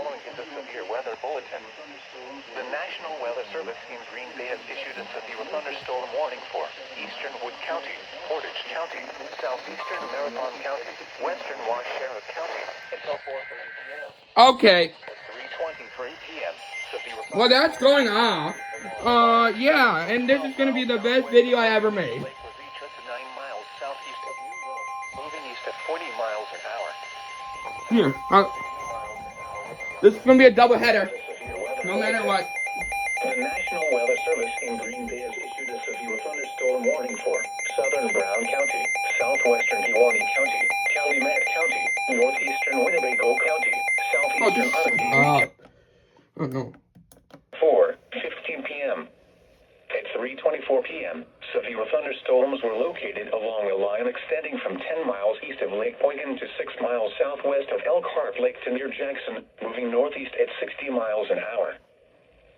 following is a severe weather bulletin. The National Weather Service in Green Bay has issued a severe thunderstorm warning for eastern Wood County, Portage County, southeastern Marathon County, western Washoe County, until 4:30 p.m. Okay. At 3:23 p.m. Well, that's going off. Yeah, and this is gonna be the best video I ever made. Lake was each to 9 miles southeast of New Road, moving east at 40 miles an hour. Here, this is gonna be a double header, no matter what. The National Weather Service in Green Bay has issued a severe thunderstorm warning for southern Brown County, southwestern Pewaukee County, Calumet County, northeastern Winnebago County, southeastern Ottawa. Oh no. 4:15 p.m. At 3:24 p.m., severe thunderstorms were located along a line extending from 10 miles east of Lake Boygan to 6 miles southwest of Elkhart Lake to near Jackson, moving northeast at 60 miles an hour.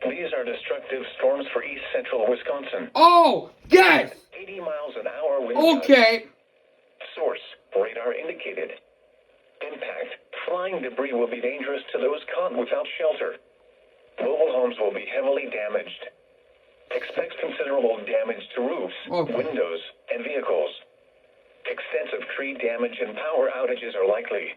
These are destructive storms for east central Wisconsin. Oh, yes! 80 miles an hour wind gusts. Okay. Source, radar indicated. Impact, flying debris will be dangerous to those caught without shelter. Mobile homes will be heavily damaged. Expect considerable damage to roofs, windows, and vehicles. Extensive tree damage and power outages are likely.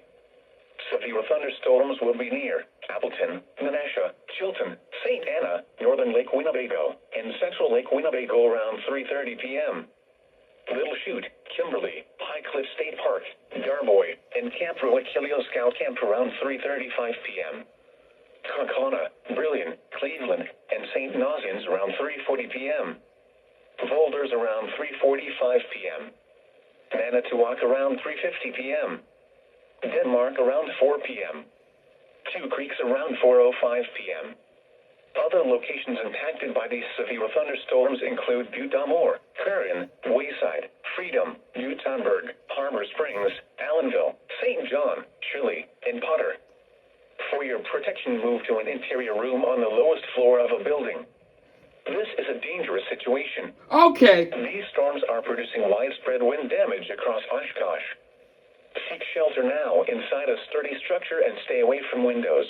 Severe thunderstorms will be near Appleton, Menasha, Chilton, St. Anna, northern Lake Winnebago, and central Lake Winnebago around 3:30 p.m. Little Chute, Kimberly, High Cliff State Park, Darboy, and Camp Roachilio Scout Camp around 3:35 p.m. Kaukauna, Brillion, Cleveland, and St. Nausians around 3:40 p.m. Boulders around 3:45 p.m. Manitowoc around 3:50 p.m. Denmark around 4 p.m. Two Creeks around 4:05 p.m. Other locations impacted by these severe thunderstorms include Butte d'Amour, Curran, Wayside, Freedom, Newtownburg, Harbor Springs, Allenville, St. John, Shirley, and Potter. For your protection, move to an interior room on the lowest floor of a building. This is a dangerous situation. Okay. These storms are producing widespread wind damage across Oshkosh. Seek shelter now inside a sturdy structure and stay away from windows.